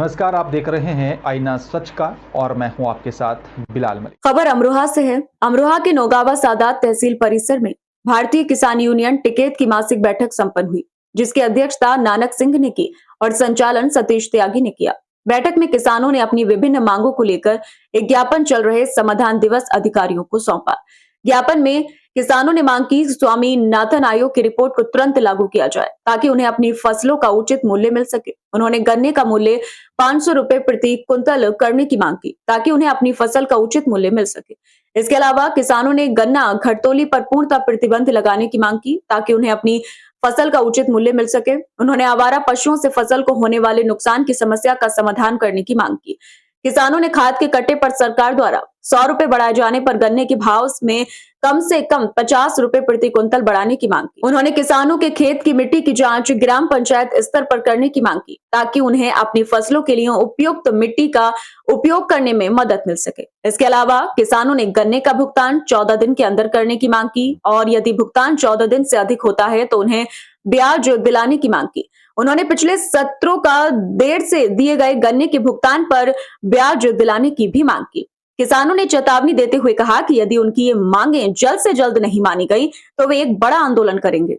नमस्कार, आप देख रहे हैं आईना सच का और मैं हूं आपके साथ बिलाल मलिक। खबर अमरोहा से है। अमरोहा के नौगावा सादात तहसील परिसर में भारतीय किसान यूनियन टिकेत की मासिक बैठक संपन्न हुई, जिसकी अध्यक्षता नानक सिंह ने की और संचालन सतीश त्यागी ने किया। बैठक में किसानों ने अपनी विभिन्न मांगों को लेकर एक ज्ञापन चल रहे समाधान दिवस अधिकारियों को सौंपा। ज्ञापन में किसानों ने मांग की स्वामी नाथन आयोग की रिपोर्ट को तुरंत लागू किया जाए ताकि उन्हें अपनी फसलों का उचित मूल्य मिल सके। उन्होंने गन्ने का मूल्य 500 रुपए प्रति कुंतल करने की मांग की ताकि उन्हें अपनी फसल का उचित मूल्य मिल सके। इसके अलावा किसानों ने गन्ना घटतोली पर पूर्णतः प्रतिबंध लगाने की मांग की ताकि उन्हें अपनी फसल का उचित मूल्य मिल सके। उन्होंने आवारा पशुओं से फसल को होने वाले नुकसान की समस्या का समाधान करने की मांग की। किसानों ने खाद के कट्टे पर सरकार द्वारा 100 रुपए बढ़ाए जाने पर गन्ने के भाव में कम से कम 50 रुपए प्रति कुंतल बढ़ाने की मांग की। उन्होंने किसानों के खेत की मिट्टी की जांच ग्राम पंचायत स्तर पर करने की मांग की ताकि उन्हें अपनी फसलों के लिए उपयुक्त मिट्टी का उपयोग करने में मदद मिल सके। इसके अलावा किसानों ने गन्ने का भुगतान 14 दिन के अंदर करने की मांग की और यदि भुगतान 14 दिन से अधिक होता है तो उन्हें ब्याज दिलाने की मांग की। उन्होंने पिछले सत्रों का देर से दिए गए गन्ने के भुगतान पर ब्याज दिलाने की भी मांग की। किसानों ने चेतावनी देते हुए कहा कि यदि उनकी ये मांगें जल्द से जल्द नहीं मानी गई तो वे एक बड़ा आंदोलन करेंगे।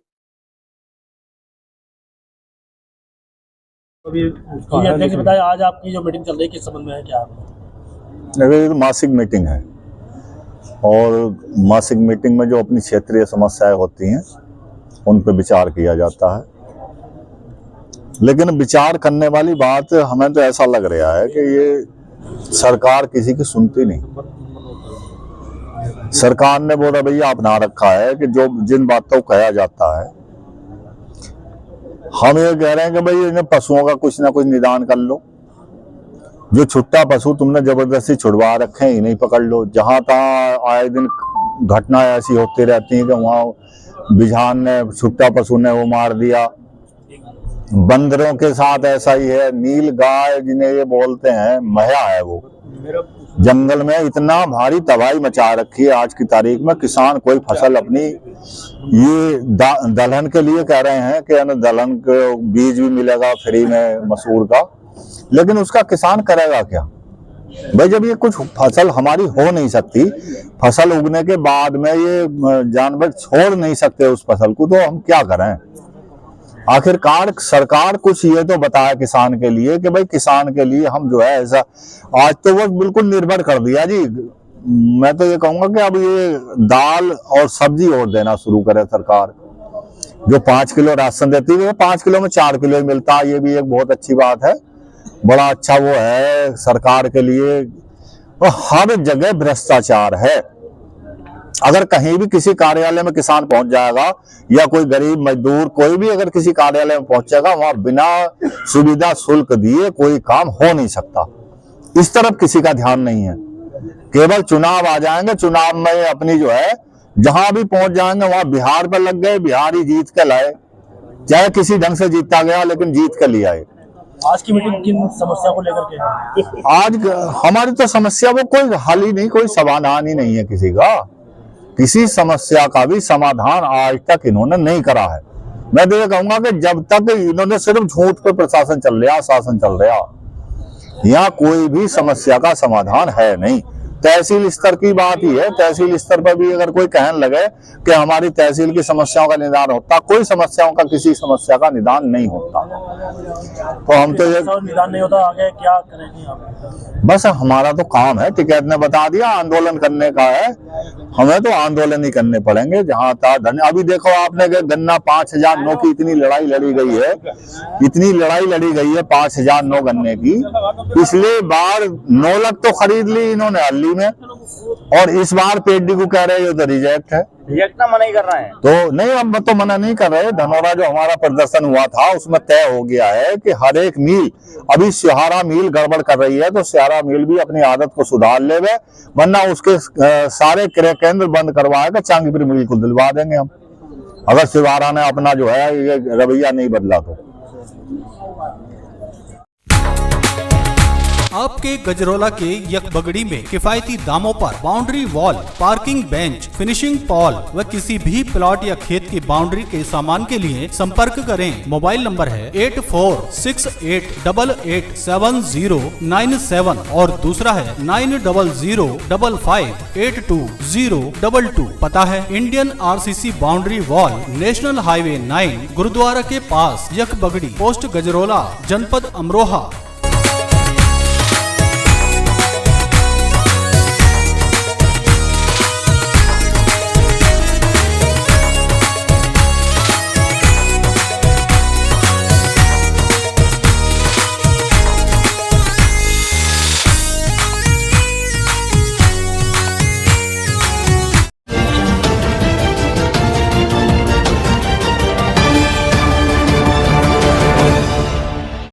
अभी बताया, आज आपकी जो मीटिंग चल रही है किस संबंध में है, क्या है? मासिक मीटिंग है और मासिक मीटिंग में जो अपनी क्षेत्रीय समस्याएं होती हैं उन पर विचार किया जाता है। लेकिन विचार करने वाली बात हमें तो ऐसा लग रहा है कि ये सरकार किसी की सुनती नहीं। सरकार ने वो रवैया अपना रखा है कि जो जिन बातों को कहा जाता है, हम ये कह रहे हैं कि भाई इन्हें पशुओं का कुछ ना कुछ निदान कर लो। जो छुट्टा पशु तुमने जबरदस्ती छुड़वा रखे हैं इन्हें पकड़ लो। जहां तहां आए दिन घटना ऐसी होती रहती है कि वहां बिझान ने छुट्टा पशु ने वो मार दिया। बंदरों के साथ ऐसा ही है। नील गाय जिन्हें ये बोलते हैं, मया है वो, जंगल में इतना भारी तबाही मचा रखी है आज की तारीख में। किसान कोई फसल अपनी ये दलहन के लिए कह रहे हैं कि दलहन के बीज भी मिलेगा फ्री में मसूर का, लेकिन उसका किसान करेगा क्या भाई? जब ये कुछ फसल हमारी हो नहीं सकती, फसल उगने के बाद में ये जानवर छोड़ नहीं सकते उस फसल को, तो हम क्या करें? आखिरकार सरकार कुछ ये तो बताए किसान के लिए कि भाई किसान के लिए हम जो है ऐसा, आज तो वो बिल्कुल निर्भर कर दिया जी। मैं तो ये कहूंगा कि अब ये दाल और सब्जी और देना शुरू करे सरकार। जो 5 किलो राशन देती है 5 किलो में 4 किलो ही मिलता है, ये भी एक बहुत अच्छी बात है। बड़ा अच्छा वो है सरकार के लिए। और हर जगह भ्रष्टाचार है। अगर कहीं भी किसी कार्यालय में किसान पहुंच जाएगा या कोई गरीब मजदूर कोई भी अगर किसी कार्यालय में पहुंचेगा, वहां बिना सुविधा शुल्क दिए कोई काम हो नहीं सकता। इस तरफ किसी का ध्यान नहीं है। केवल चुनाव आ जाएंगे, चुनाव में अपनी जो है जहां भी पहुंच जाएंगे वहां बिहार पर लग गए, बिहार ही जीत के लाए, चाहे किसी ढंग से जीता गया लेकिन जीत के लिए आए। आज की मीटिंग किन समस्या को लेकर के? आज हमारी तो समस्या वो कोई हल ही नहीं, कोई समाधान ही नहीं है किसी का। किसी समस्या का भी समाधान आज तक इन्होंने नहीं करा है। मैं तो ये कहूंगा कि जब तक इन्होंने सिर्फ झूठ पे प्रशासन चल रहा, शासन चल रहा, यहाँ कोई भी समस्या का समाधान है नहीं। तहसील स्तर की बात ही है। तहसील स्तर पर भी अगर कोई कहने लगे कि हमारी तहसील की समस्याओं का निदान होता, कोई समस्याओं का किसी समस्या का निदान नहीं होता। तो हम तो ये निदान नहीं होता, आगे क्या करेंगे आप? बस हमारा तो काम है, टिकैत ने बता दिया आंदोलन करने का है। हमें तो आंदोलन ही करने पड़ेंगे जहां तक। अभी देखो आपने गन्ना 5009 की इतनी लड़ाई लड़ी गई है, इतनी लड़ाई लड़ी गई है 5009 गन्ने की। पिछले बार 9 लाख तो खरीद ली इन्होंने हल्ली में, और इस बार पेडी को कह रहे हो तो रिजेक्ट है। रिजेक्ट ना मना ही कर रहा है तो नहीं, अब तो मना नहीं कर रहे। धनौरा जो हमारा प्रदर्शन हुआ था उसमें तय हो गया है कि हर एक मिल, अभी सिहारा मिल गड़बड़ कर रही है तो सिहारा मिल भी अपनी आदत को सुधार ले, वरना उसके सारे क्रय केंद्र बंद करवाएगा, चांगीपुर मिल को दिलवा देंगे हम, अगर सिहारा ने अपना जो है ये रवैया नहीं बदला तो। आपके गजरोला के यकबगड़ी में किफायती दामों पर boundary wall, parking bench, finishing Paul व किसी भी प्लॉट या खेत की बाउंड्री के सामान के लिए संपर्क करें। मोबाइल नंबर है 8468887097 और दूसरा है 9005582022। पता है Indian RCC boundary wall, national highway 9, gurdwara के पास, यकबगड़ी, पोस्ट गजरोला, जनपद अमरोहा।